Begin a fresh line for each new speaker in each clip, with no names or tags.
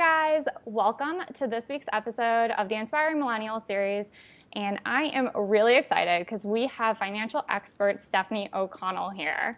guys, welcome to this week's episode of the Inspiring Millennials series. And I am really excited because we have financial expert Stefanie O'Connell here.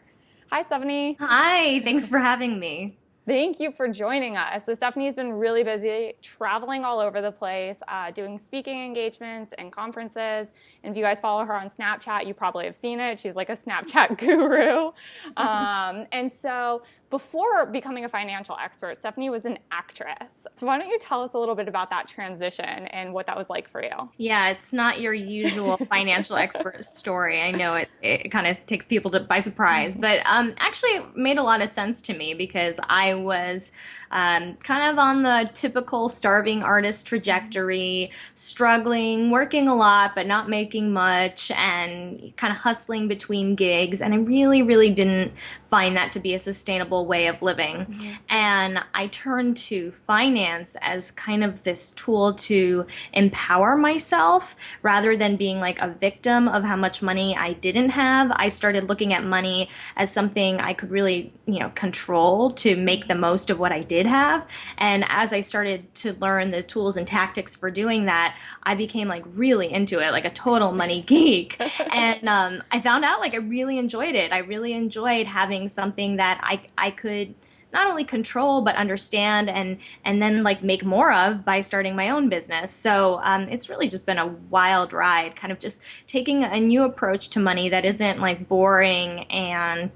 Hi, Stefanie.
Hi, thanks for having me.
Thank you for joining us. So Stefanie's been really busy traveling all over the place, doing speaking engagements and conferences. And if you guys follow her on Snapchat, you probably have seen it. She's like a Snapchat guru. And so before becoming a financial expert, Stefanie was an actress. So why don't you tell us a little bit about that transition and what that was like for you?
Yeah, it's not your usual financial expert story. I know it kind of takes people by surprise, but actually it made a lot of sense to me because I was kind of on the typical starving artist trajectory, struggling, working a lot, but not making much, and kind of hustling between gigs. And I really, really didn't find that to be a sustainable way of living. Mm-hmm. And I turned to finance as kind of this tool to empower myself rather than being like a victim of how much money I didn't have. I started looking at money as something I could really, control to make the most of what I did have. And as I started to learn the tools and tactics for doing that, I became like really into it, like a total money geek. And I found out like I really enjoyed it. I really enjoyed having something that I could not only control but understand and then like make more of by starting my own business. So it's really just been a wild ride, kind of just taking a new approach to money that isn't like boring and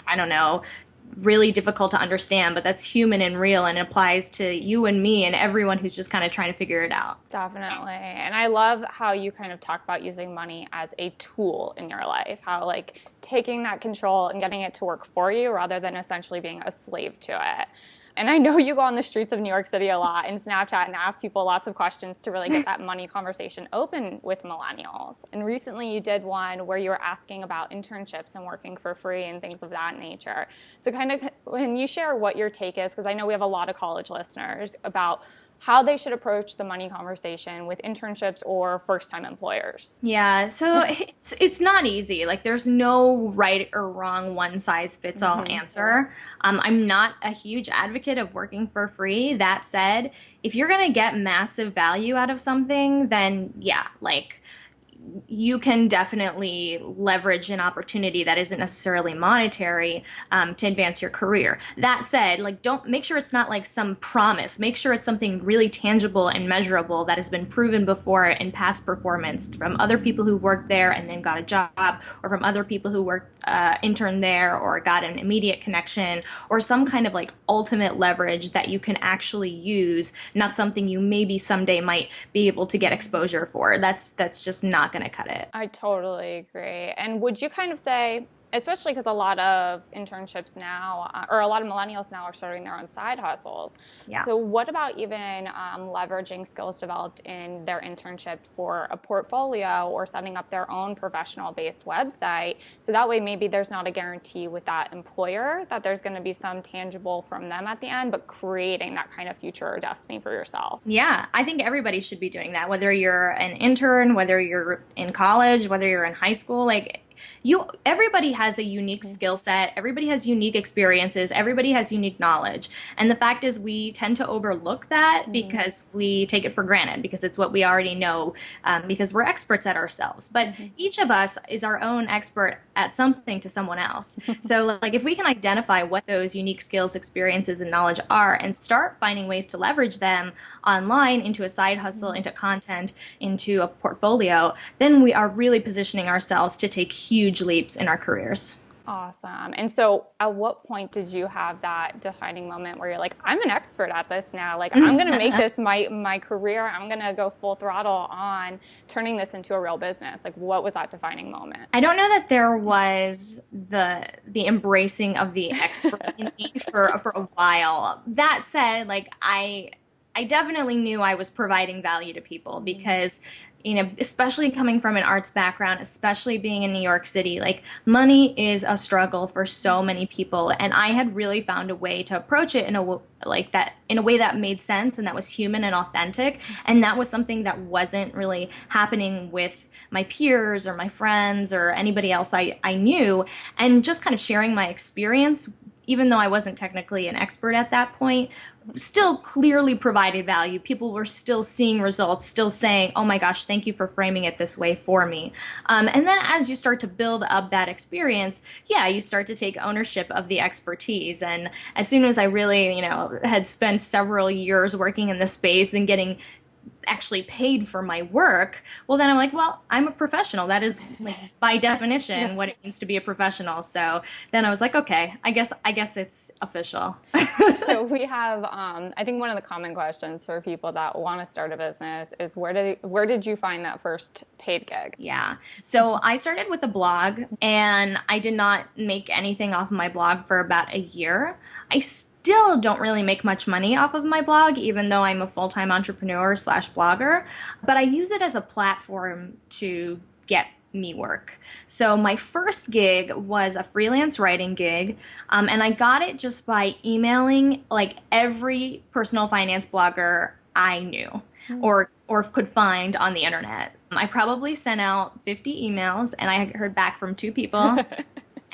I don't know, really difficult to understand, but that's human and real and applies to you and me and everyone who's just kind of trying to figure it out.
Definitely. And I love how you kind of talk about using money as a tool in your life, how like taking that control and getting it to work for you rather than essentially being a slave to it. And I know you go on the streets of New York City a lot and Snapchat and ask people lots of questions to really get that money conversation open with millennials. And recently you did one where you were asking about internships and working for free and things of that nature. So kind of when you share what your take is, because I know we have a lot of college listeners, about how they should approach the money conversation with internships or first-time employers.
Yeah, so it's not easy. Like there's no right or wrong one-size-fits-all answer. I'm not a huge advocate of working for free. That said, if you're going to get massive value out of something, then yeah, like you can definitely leverage an opportunity that isn't necessarily monetary to advance your career. That said, like don't make sure it's not like some promise. Make sure it's something really tangible and measurable that has been proven before in past performance from other people who worked there and then got a job, or from other people who worked interned there or got an immediate connection, or some kind of like ultimate leverage that you can actually use, not something you maybe someday might be able to get exposure for. That's just not going to cut it.
I totally agree. And would you kind of say, especially because a lot of internships now, or a lot of millennials now are starting their own side hustles.
Yeah.
So what about even leveraging skills developed in their internship for a portfolio or setting up their own professional-based website? So that way maybe there's not a guarantee with that employer that there's going to be some tangible from them at the end, but creating that kind of future or destiny for yourself.
Yeah, I think everybody should be doing that, whether you're an intern, whether you're in college, whether you're in high school. Like everybody has a unique skill set. Everybody has unique experiences. Everybody has unique knowledge. And the fact is we tend to overlook that because we take it for granted, because it's what we already know, because we're experts at ourselves. But each of us is our own expert at something to someone else. So like if we can identify what those unique skills, experiences, and knowledge are and start finding ways to leverage them online into a side hustle, into content, into a portfolio, then we are really positioning ourselves to take huge leaps in our careers.
Awesome. And so at what point did you have that defining moment where you're like, I'm an expert at this now. Like, I'm going to make this my career. I'm going to go full throttle on turning this into a real business. Like, what was that defining moment?
I don't know that there was the embracing of the expert in me for a while. That said, like, I definitely knew I was providing value to people because especially coming from an arts background, especially being in New York City, like money is a struggle for so many people. And I had really found a way to approach it in a way that made sense and that was human and authentic. And that was something that wasn't really happening with my peers or my friends or anybody else I knew. And just kind of sharing my experience even though I wasn't technically an expert at that point, still clearly provided value. People were still seeing results, still saying, oh my gosh, thank you for framing it this way for me. And then as you start to build up that experience, yeah, you start to take ownership of the expertise. And as soon as I really, had spent several years working in the space and getting actually paid for my work, well, then I'm like, well, I'm a professional. That is, like, by definition what it means to be a professional. So then I was like, okay, I guess it's official.
So we have, I think one of the common questions for people that want to start a business is where did you find that first paid gig?
Yeah. So I started with a blog, and I did not make anything off of my blog for about a year. I still don't really make much money off of my blog, even though I'm a full-time entrepreneur / blogger, but I use it as a platform to get me work. So my first gig was a freelance writing gig, and I got it just by emailing like every personal finance blogger I knew or could find on the internet. I probably sent out 50 emails, and I heard back from 2 people.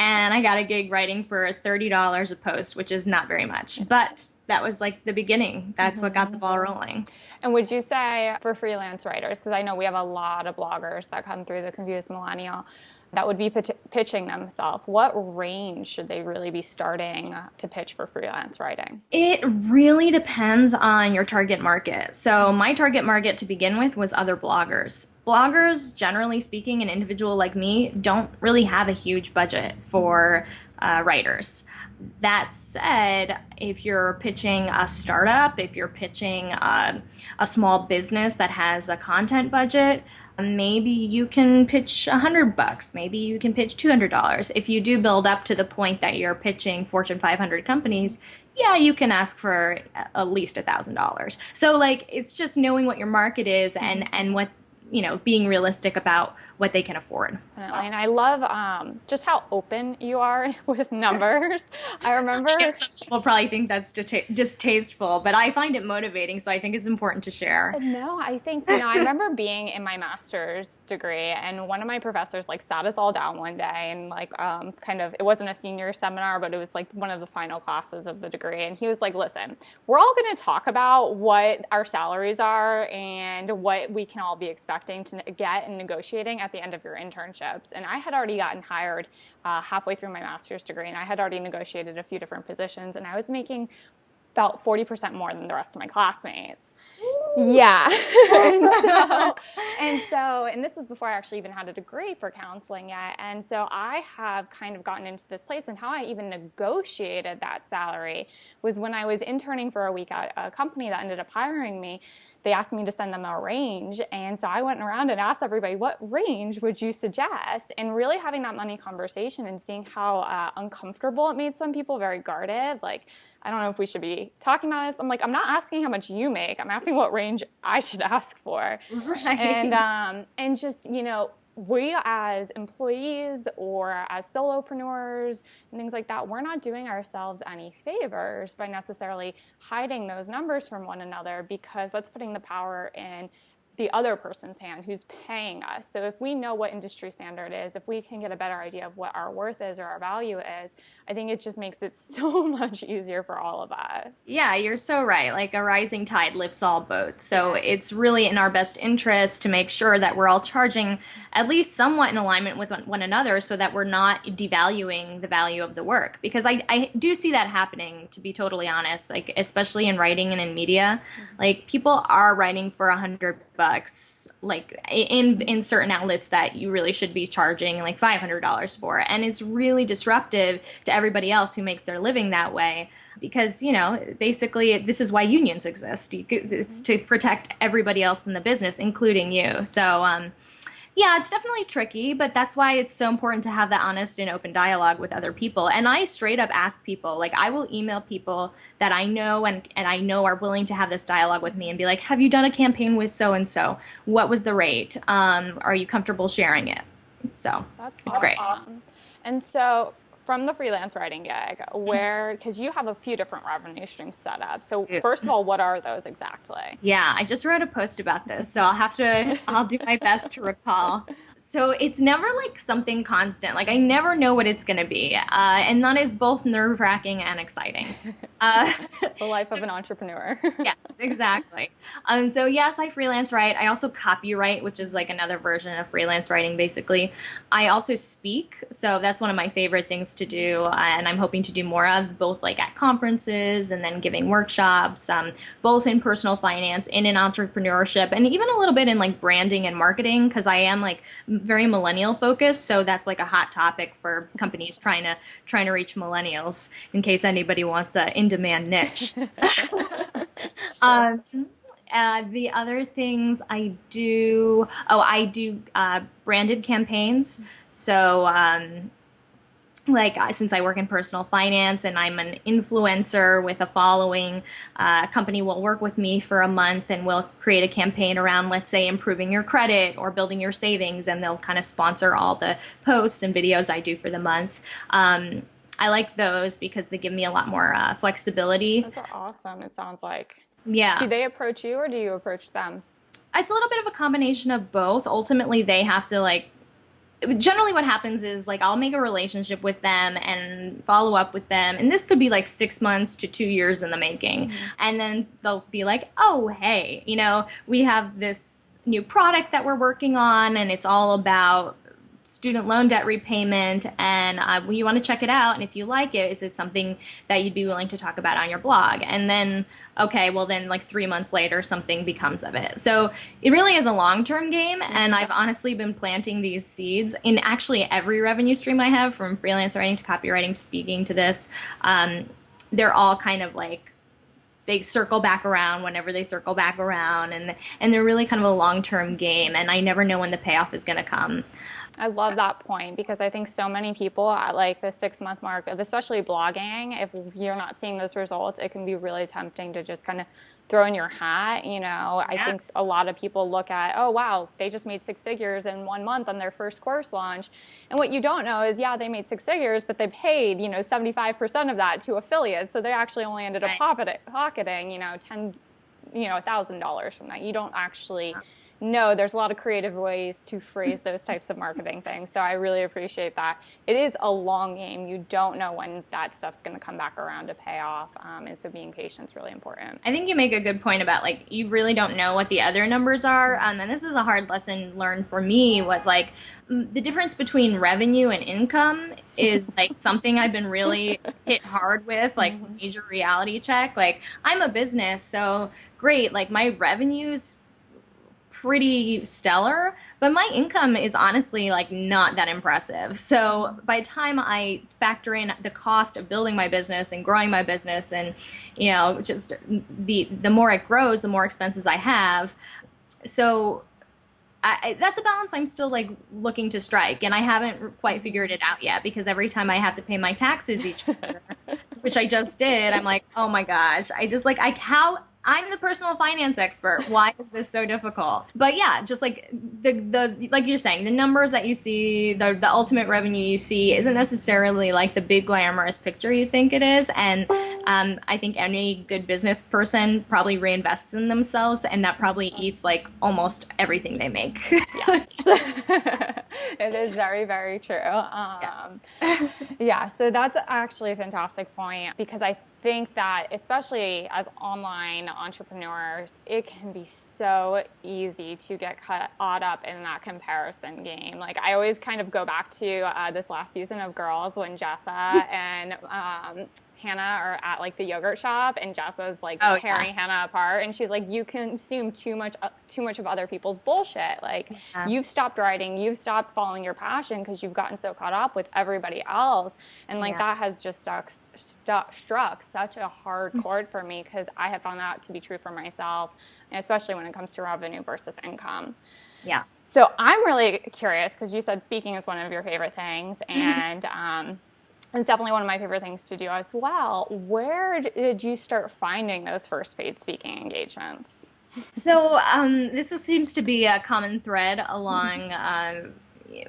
And I got a gig writing for $30 a post, which is not very much. But that was like the beginning. That's what got the ball rolling.
And would you say for freelance writers, because I know we have a lot of bloggers that come through the Confused Millennial that would be pitching themselves, what range should they really be starting to pitch for freelance writing?
It really depends on your target market. So my target market to begin with was other bloggers. Bloggers, generally speaking, an individual like me, don't really have a huge budget for writers. That said, if you're pitching a startup, if you're pitching a small business that has a content budget, maybe you can pitch $100, maybe you can pitch $200. If you do build up to the point that you're pitching Fortune 500 companies, yeah, you can ask for at least $1,000. So like, it's just knowing what your market is and what, being realistic about what they can afford.
Definitely. And I love just how open you are with numbers. I remember
some people probably think that's distasteful, but I find it motivating, so I think it's important to share.
No, I think, I remember being in my master's degree, and one of my professors like sat us all down one day and like it wasn't a senior seminar, but it was like one of the final classes of the degree. And he was like, listen, we're all going to talk about what our salaries are and what we can all be expecting to get and negotiating at the end of your internships. And I had already gotten hired halfway through my master's degree, and I had already negotiated a few different positions, and I was making about 40% more than the rest of my classmates. Ooh. Yeah. and this was before I actually even had a degree for counseling yet. And so I have kind of gotten into this place, and how I even negotiated that salary was when I was interning for a week at a company that ended up hiring me. They asked me to send them a range, and so I went around and asked everybody, what range would you suggest? And really having that money conversation and seeing how uncomfortable it made some people, very guarded, like, I don't know if we should be talking about this. I'm like, I'm not asking how much you make. I'm asking what range I should ask for. Right. And just, we as employees or as solopreneurs and things like that, we're not doing ourselves any favors by necessarily hiding those numbers from one another, because that's putting the power in the other person's hand who's paying us. So if we know what industry standard is, if we can get a better idea of what our worth is or our value is, I think it just makes it so much easier for all of us.
Yeah, you're so right. Like, a rising tide lifts all boats. So it's really in our best interest to make sure that we're all charging at least somewhat in alignment with one another, so that we're not devaluing the value of the work. Because I do see that happening, to be totally honest, like especially in writing and in media. Like, people are writing for $100, like in certain outlets that you really should be charging like $500 for. And it's really disruptive to everybody else who makes their living that way, because, basically this is why unions exist. It's to protect everybody else in the business, including you. So, yeah, it's definitely tricky, but that's why it's so important to have that honest and open dialogue with other people. And I straight up ask people, like, I will email people that I know and I know are willing to have this dialogue with me and be like, have you done a campaign with so-and-so? What was the rate? Are you comfortable sharing it? So it's great.
And so from the freelance writing gig, because you have a few different revenue streams set up. So first of all, what are those exactly?
Yeah, I just wrote a post about this, so I'll do my best to recall. So it's never like something constant. Like I never know what it's going to be. And that is both nerve-wracking and exciting. Uh,
The life
so
of an entrepreneur.
yes, exactly. So yes, I freelance write. I also copyright, which is like another version of freelance writing, basically. I also speak, so that's one of my favorite things to do, and I'm hoping to do more of, both like at conferences and then giving workshops, both in personal finance and in entrepreneurship, and even a little bit in like branding and marketing, because I am like very millennial focused, so that's like a hot topic for companies trying to reach millennials. In case anybody wants a in-demand niche. Um, the other things I do, I do branded campaigns. So, since I work in personal finance and I'm an influencer with a following, a company will work with me for a month and we'll create a campaign around, let's say, improving your credit or building your savings, and they'll kind of sponsor all the posts and videos I do for the month. I like those because they give me a lot more flexibility.
Those are awesome, it sounds like.
Yeah.
Do they approach you or do you approach them?
It's a little bit of a combination of both. Ultimately, they have to like, generally what happens is like I'll make a relationship with them and follow up with them, and this could be like 6 months to 2 years in the making. And then they'll be like, oh, hey, we have this new product that we're working on and it's all about student loan debt repayment, and you want to check it out, and if you like it, is it something that you'd be willing to talk about on your blog? And then okay, well then like 3 months later something becomes of it. So it really is a long-term game, and I've honestly been planting these seeds in actually every revenue stream I have, from freelance writing to copywriting to speaking to this. They're all kind of like, they circle back around whenever they circle back around, and they're really kind of a long-term game, and I never know when the payoff is going to come.
I love that point, because I think so many people at like the 6 month mark of especially blogging, if you're not seeing those results, it can be really tempting to just kind of throw in your hat. I think a lot of people look at, oh, wow, they just made 6 figures in 1 month on their first course launch. And what you don't know is, yeah, they made 6 figures, but they paid, 75% of that to affiliates. So they actually only ended up pocketing, $1,000 from that. You don't actually know. There's a lot of creative ways to phrase those types of marketing things. So I really appreciate that. It is a long game. You don't know when that stuff's going to come back around to pay off. And so being patient is really important.
I think you make a good point about like, you really don't know what the other numbers are. And this is a hard lesson learned for me, was like the difference between revenue and income is like something I've been really hit hard with, like major reality check. Like I'm a business, so great. Like my revenues pretty stellar, but my income is honestly like not that impressive. So by the time I factor in the cost of building my business and growing my business, and just the more it grows, the more expenses I have. So that's a balance I'm still like looking to strike, and I haven't quite figured it out yet, because every time I have to pay my taxes each year, which I just did, I'm like, oh my gosh, how I'm the personal finance expert. Why is this so difficult? But yeah, just like the like you're saying, the numbers that you see, the ultimate revenue you see isn't necessarily like the big glamorous picture you think it is. And I think any good business person probably reinvests in themselves, and that probably eats like almost everything they make.
Yes. It is very, very true.
Yes.
Yeah, so that's actually a fantastic point, because I think that especially as online entrepreneurs, it can be so easy to get caught up in that comparison game. Like I always kind of go back to this last season of Girls, when Jessa and Hannah are at like the yogurt shop, and Jessa's like tearing Hannah apart, and she's like, you consume too much of other people's bullshit. Like you've stopped writing, you've stopped following your passion because you've gotten so caught up with everybody else. And like that has just struck such a hard chord for me, because I have found that to be true for myself, and especially when it comes to revenue versus income.
Yeah.
So I'm really curious, because you said speaking is one of your favorite things, and it's definitely one of my favorite things to do as well. Where did you start finding those first paid speaking engagements?
So this seems to be a common thread along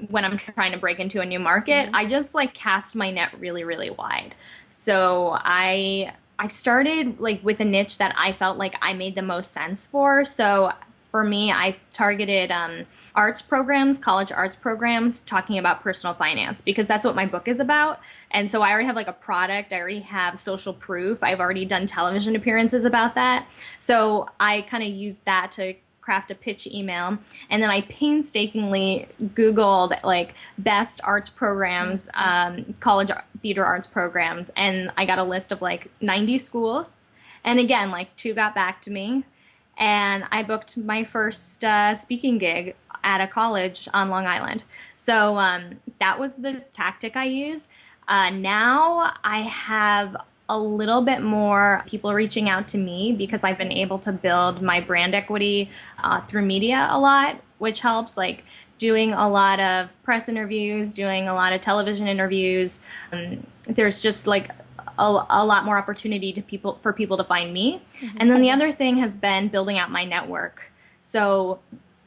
when I'm trying to break into a new market. I just like cast my net really, really wide. So I started like with a niche that I felt like I made the most sense for. So for me, I targeted arts programs, college arts programs, talking about personal finance, because that's what my book is about. And so I already have like a product. I already have social proof. I've already done television appearances about that. So I kind of used that to craft a pitch email. And then I painstakingly Googled like best arts programs, college theater arts programs. And I got a list of like 90 schools. And again, like 2 got back to me. And I booked my first speaking gig at a college on Long Island. So that was the tactic I used. Now I have a little bit more people reaching out to me because I've been able to build my brand equity through media a lot, which helps, like doing a lot of press interviews, doing a lot of television interviews. There's just like a lot more opportunity for people to find me. Mm-hmm. And then the other thing has been building out my network. So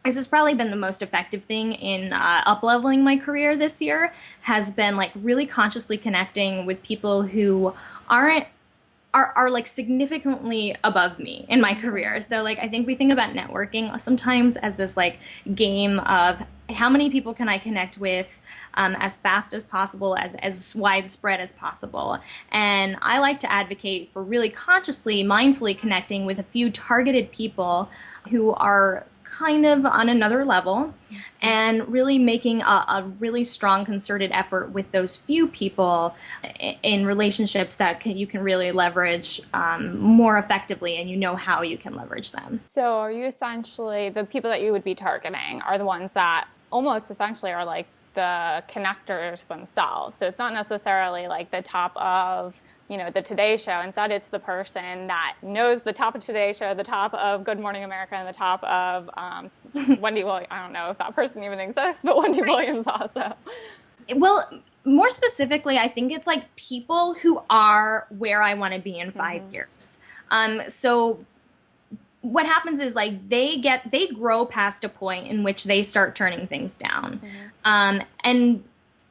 this has probably been the most effective thing in up-leveling my career this year, has been like really consciously connecting with people who are like significantly above me in my career. So like I think we think about networking sometimes as this like game of how many people can I connect with as fast as possible, as widespread as possible. And I like to advocate for really consciously, mindfully connecting with a few targeted people who are kind of on another level, and really making a really strong concerted effort with those few people in relationships that you can really leverage more effectively, and you know how you can leverage them.
So are you essentially, the people that you would be targeting are the ones that almost essentially are like the connectors themselves. So it's not necessarily like the top of, the Today Show. Instead, it's the person that knows the top of Today Show, the top of Good Morning America, and the top of Wendy Williams. I don't know if that person even exists, but Wendy Williams also.
Well, more specifically, I think it's like people who are where I want to be in 5 years. So what happens is like they grow past a point in which they start turning things down. And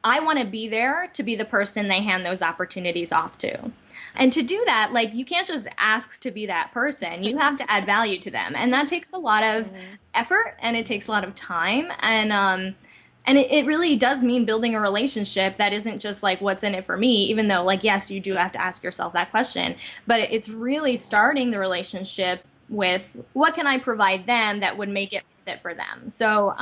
I want to be there to be the person they hand those opportunities off to. And to do that, like you can't just ask to be that person. You have to add value to them. And that takes a lot of effort, and it takes a lot of time. And it really does mean building a relationship that isn't just like what's in it for me, even though like, yes, you do have to ask yourself that question. But it's really starting the relationship with what can I provide them that would make it fit for them. So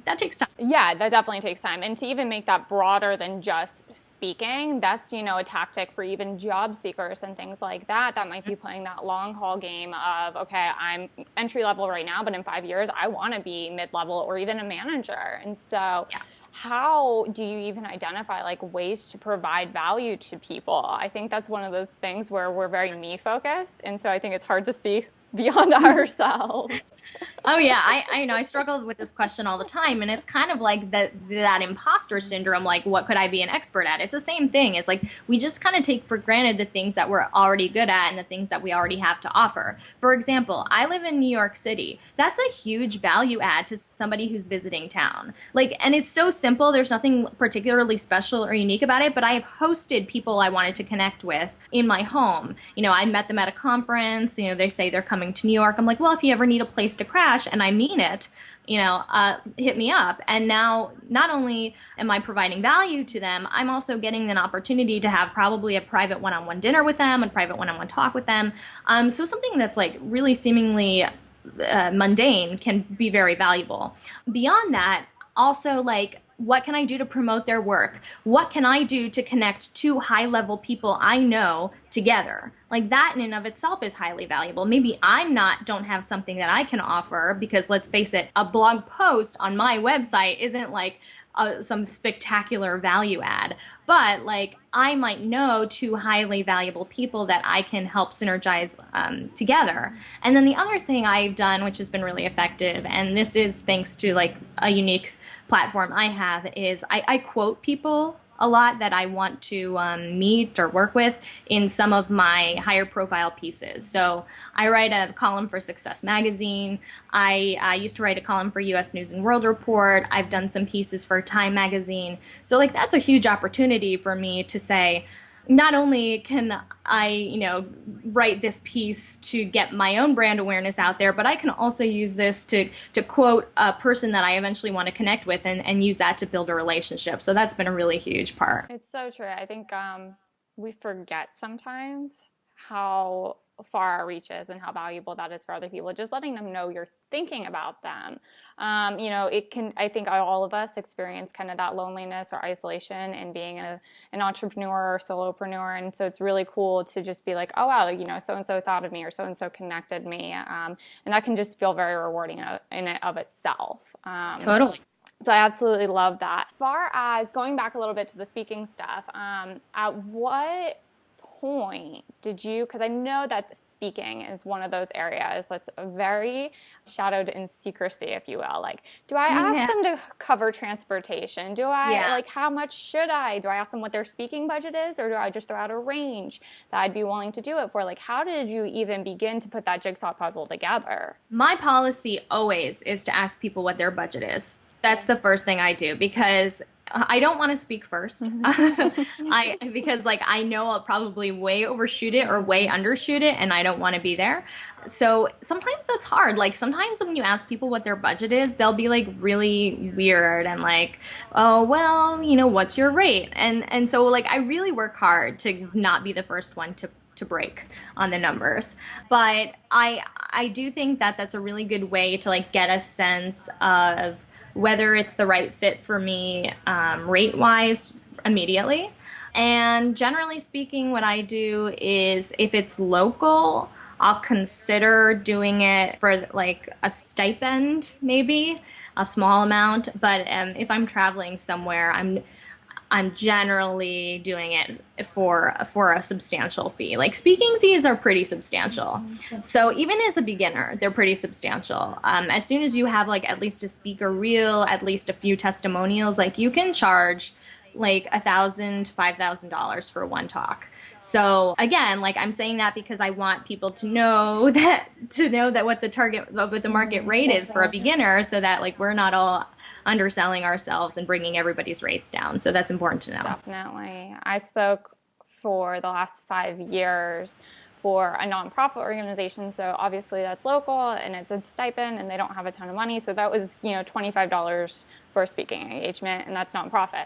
that takes time.
Yeah, that definitely takes time. And to even make that broader than just speaking, that's, a tactic for even job seekers and things like that. That might be playing that long haul game of, okay, I'm entry level right now, but in 5 years, I want to be mid-level or even a manager. And so how do you even identify like ways to provide value to people? I think that's one of those things where we're very me focused. And so I think it's hard to see beyond ourselves.
Oh yeah, I struggle with this question all the time, and it's kind of like that imposter syndrome, like what could I be an expert at? It's the same thing. It's like we just kind of take for granted the things that we're already good at and the things that we already have to offer. For example, I live in New York City. That's a huge value add to somebody who's visiting town. Like, and it's so simple. There's nothing particularly special or unique about it, but I have hosted people I wanted to connect with in my home. I met them at a conference. They say they're coming to New York. I'm like, well, if you ever need a place to crash, and I mean it, hit me up. And now not only am I providing value to them, I'm also getting an opportunity to have probably a private one-on-one dinner with them, a private one-on-one talk with them. So something that's like really seemingly mundane can be very valuable. Beyond that, also like, what can I do to promote their work? What can I do to connect two high-level people I know together? Like that in and of itself is highly valuable. Maybe don't have something that I can offer, because let's face it, a blog post on my website isn't like some spectacular value add, but like I might know two highly valuable people that I can help synergize together. And then the other thing I've done, which has been really effective, and this is thanks to like a unique platform I have, is I quote people a lot that I want to meet or work with in some of my higher profile pieces. So I write a column for Success Magazine. I used to write a column for US News and World Report. I've done some pieces for Time Magazine. So like that's a huge opportunity for me to say, not only can I, write this piece to get my own brand awareness out there, but I can also use this to quote a person that I eventually want to connect with and use that to build a relationship. So that's been a really huge part.
It's so true. I think we forget sometimes how far our reach is and how valuable that is for other people. Just letting them know you're thinking about them. It can, I think all of us experience kind of that loneliness or isolation in being an entrepreneur or solopreneur. And so it's really cool to just be like, oh, wow, so-and-so thought of me or so-and-so connected me. And that can just feel very rewarding in and of itself.
Totally.
So I absolutely love that. As far as going back a little bit to the speaking stuff, at what point did you, because I know that speaking is one of those areas that's very shadowed in secrecy, if you will. Like, do I ask them to cover transportation? Do I, like, how much should I? Do I ask them what their speaking budget is, or do I just throw out a range that I'd be willing to do it for? Like, how did you even begin to put that jigsaw puzzle together?
My policy always is to ask people what their budget is. That's the first thing I do, because I don't want to speak first. Because I know I'll probably way overshoot it or way undershoot it, and I don't want to be there. So sometimes that's hard. Like, sometimes when you ask people what their budget is, they'll be like really weird and like, oh, well, what's your rate? And so like I really work hard to not be the first one to break on the numbers. But I do think that that's a really good way to like get a sense of whether it's the right fit for me rate-wise immediately. And generally speaking, what I do is if it's local, I'll consider doing it for like a stipend, maybe a small amount. But if I'm traveling somewhere, I'm generally doing it for a substantial fee. Like, speaking fees are pretty substantial. So even as a beginner, they're pretty substantial. As soon as you have like at least a speaker reel, at least a few testimonials, like you can charge like $1,000 to $5,000 for one talk. So again, like I'm saying that because I want people to know that what the market rate is for a beginner, so that like we're not all underselling ourselves and bringing everybody's rates down. So that's important to know.
Definitely. I spoke for the last 5 years for a nonprofit organization. So obviously that's local and it's a stipend and they don't have a ton of money. So that was, $25 for a speaking engagement, and that's nonprofit.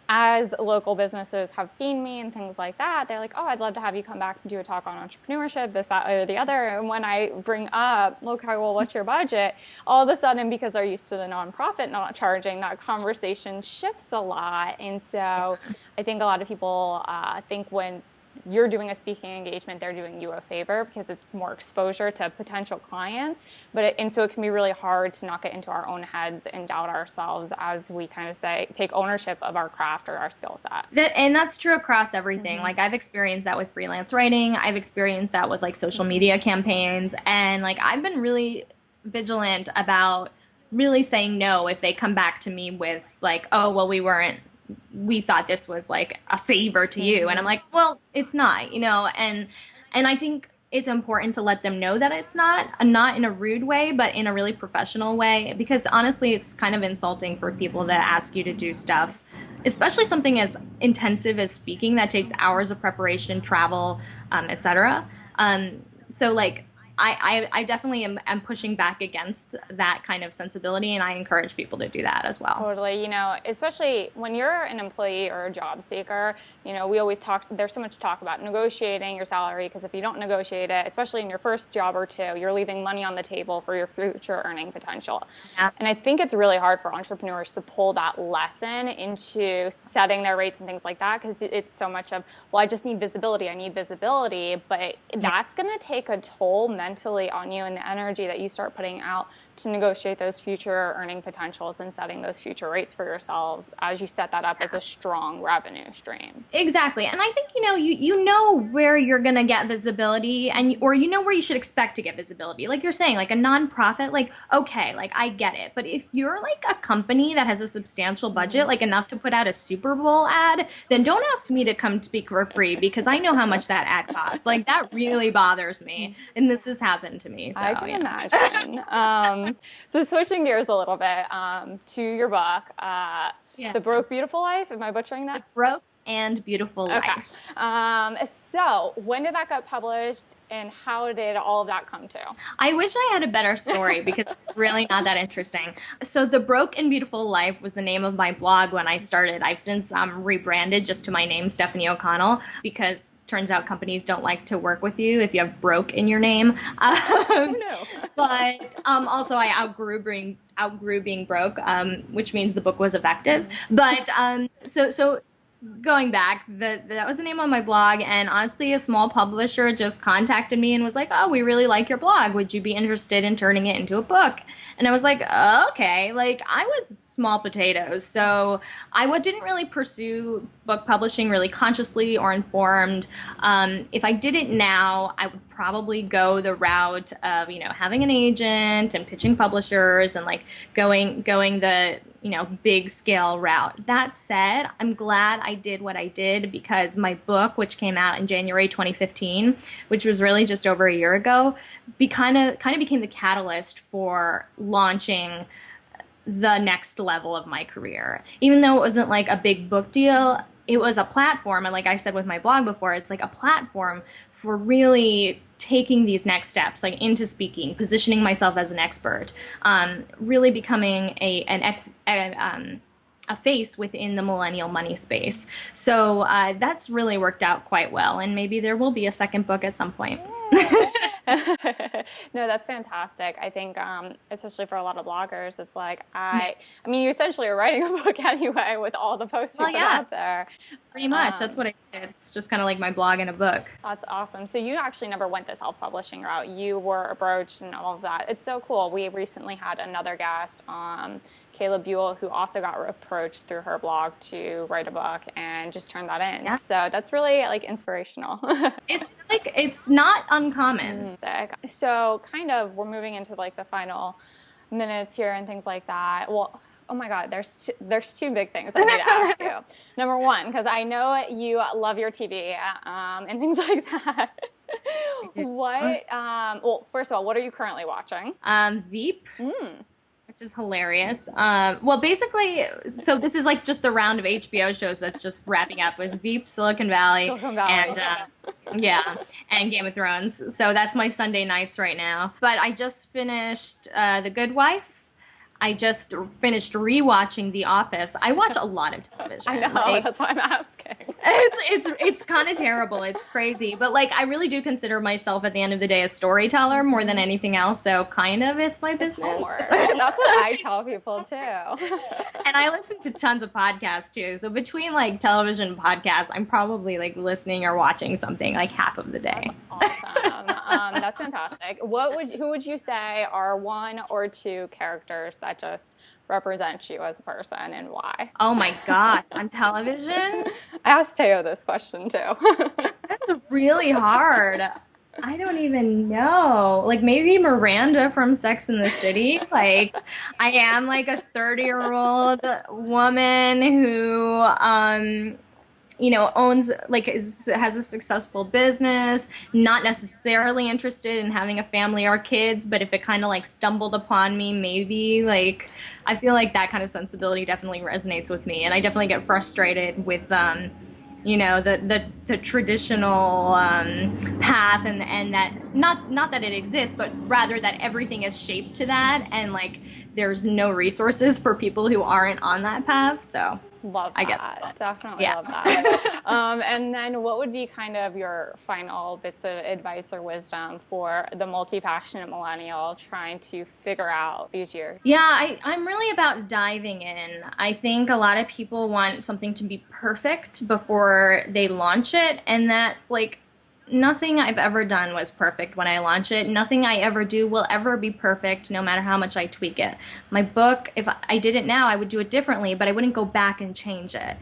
As local businesses have seen me and things like that, they're like, oh, I'd love to have you come back and do a talk on entrepreneurship, this, that, or the other. And when I bring up, okay, well, what's your budget? All of a sudden, because they're used to the nonprofit not charging, that conversation shifts a lot. And so I think a lot of people think when you're doing a speaking engagement, they're doing you a favor because it's more exposure to potential clients. And so it can be really hard to not get into our own heads and doubt ourselves as we kind of take ownership of our craft or our skill set.
That's true across everything. Like, I've experienced that with freelance writing. I've experienced that with like social media campaigns. And like, I've been really vigilant about really saying no if they come back to me with like, oh, well, we thought this was like a favor to you. And I'm like, well, it's not, and I think it's important to let them know that it's not in a rude way, but in a really professional way, because honestly, it's kind of insulting for people that ask you to do stuff, especially something as intensive as speaking that takes hours of preparation, travel, etc. So like, I definitely am pushing back against that kind of sensibility, and I encourage people to do that as well.
Totally. Especially when you're an employee or a job seeker, we always there's so much talk about negotiating your salary, because if you don't negotiate it, especially in your first job or two, you're leaving money on the table for your future earning potential. Yeah. And I think it's really hard for entrepreneurs to pull that lesson into setting their rates and things like that, because it's so much of, well, I just need visibility. I need visibility. But that's going to take a toll mentally on you, and the energy that you start putting out to negotiate those future earning potentials and setting those future rates for yourselves as you set that up as a strong revenue stream.
Exactly. And I think, you know where you're going to get visibility, or where you should expect to get visibility. Like you're saying, like a nonprofit, like, okay, like I get it. But if you're like a company that has a substantial budget, like enough to put out a Super Bowl ad, then don't ask me to come speak for free, because I know how much that ad costs. Like, that really bothers me. And this has happened to me. So,
I can imagine. So switching gears a little bit to your book,
Yeah.
The Broke Beautiful Life? Am I butchering that?
Broke and Beautiful Life.
So when did that get published and how did all of that come to?
I wish I had a better story because it's really not that interesting. So The Broke and Beautiful Life was the name of my blog when I started. I've since rebranded just to my name, Stefanie O'Connell, because turns out companies don't like to work with you if you have broke in your name. But also I outgrew being broke, which means the book was effective. But so going back, that was the name on my blog, and honestly, a small publisher just contacted me and was like, "Oh, we really like your blog. Would you be interested in turning it into a book?" And I was like, oh, "Okay." Like, I was small potatoes, so I didn't really pursue book publishing really consciously or informed. If I did it now, I would probably go the route of, having an agent and pitching publishers and like going the big scale route. That said, I'm glad I did what I did because my book, which came out in January 2015, which was really just over a year ago, kind of became the catalyst for launching the next level of my career. Even though it wasn't like a big book deal, it was a platform. And like I said with my blog before, it's like a platform for really taking these next steps, like into speaking, positioning myself as an expert, really becoming a face within the millennial money space. So that's really worked out quite well. And maybe there will be a second book at some point.
No, that's fantastic. I think, especially for a lot of bloggers, it's like, I mean, you essentially are writing a book anyway with all the posts you put out there.
Pretty much. That's what I did. It's just kind of like my blog and a book.
That's awesome. So you actually never went the self-publishing route. You were approached and all of that. It's so cool. We recently had another guest, Kayla Buell, who also got approached through her blog to write a book and just turned that in. Yeah. So that's really like inspirational.
It's not uncommon.
So kind of we're moving into like the final minutes here and things like that. Well, oh my God, there's two big things I need to ask you. Number one, because I know you love your TV and things like that. Well, first of all, what are you currently watching?
Veep. Which is hilarious. Well, basically, so this is like just the round of HBO shows that's just wrapping up. With Veep, Silicon Valley, and and Game of Thrones. So that's my Sunday nights right now. But I just finished The Good Wife. I just finished rewatching The Office. I watch a lot of television.
I know, that's why I'm asking.
It's kind of terrible. It's crazy. But like, I really do consider myself at the end of the day a storyteller more than anything else. So kind of it's my business.
That's what I tell people too.
And I listen to tons of podcasts too. So between like television and podcasts, I'm probably like listening or watching something like half of the day.
Awesome. That's fantastic. Who would you say are one or two characters that just represent you as a person and why?
Oh my God. On television?
I asked Teo this question too.
That's really hard. I don't even know. Like maybe Miranda from Sex and the City. Like I am like a 30-year-old woman who owns, like, has a successful business, not necessarily interested in having a family or kids, but if it kind of like stumbled upon me, maybe, like, I feel like that kind of sensibility definitely resonates with me. And I definitely get frustrated with, the traditional path and that, not that it exists, but rather that everything is shaped to that. And like, there's no resources for people who aren't on that path. So
love that. I get that. Definitely love that. And then what would be kind of your final bits of advice or wisdom for the multi-passionate millennial trying to figure out these years?
Yeah, I'm really about diving in. I think a lot of people want something to be perfect before they launch it, and that, like, nothing I've ever done was perfect when I launch it. Nothing I ever do will ever be perfect, no matter how much I tweak it. My book, if I did it now, I would do it differently, but I wouldn't go back and change it.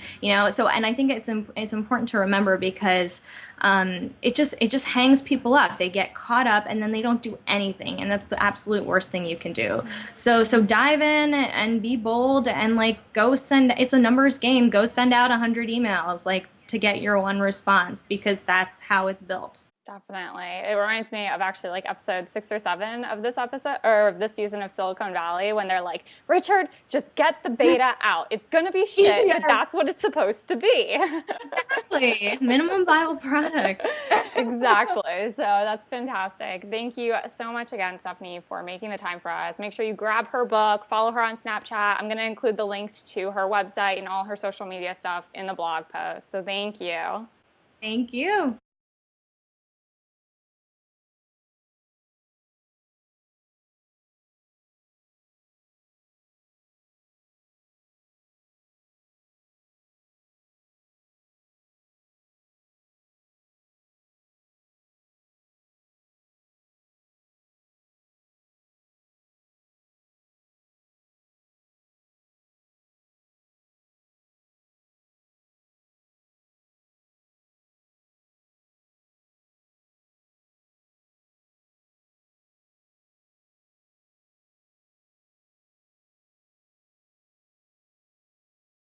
So, and I think it's important to remember because it just hangs people up. They get caught up and then they don't do anything, and that's the absolute worst thing you can do. So dive in and be bold and like it's a numbers game. Go send out 100 emails, like, to get your one response, because that's how it's built.
Definitely. It reminds me of actually like episode 6 or 7 of this episode or of this season of Silicon Valley when they're like, Richard, just get the beta out. It's going to be shit, yes. But that's what it's supposed to be.
Exactly. Minimum viable product.
Exactly. So that's fantastic. Thank you so much again, Stefanie, for making the time for us. Make sure you grab her book, follow her on Snapchat. I'm going to include the links to her website and all her social media stuff in the blog post. So thank you.
Thank you.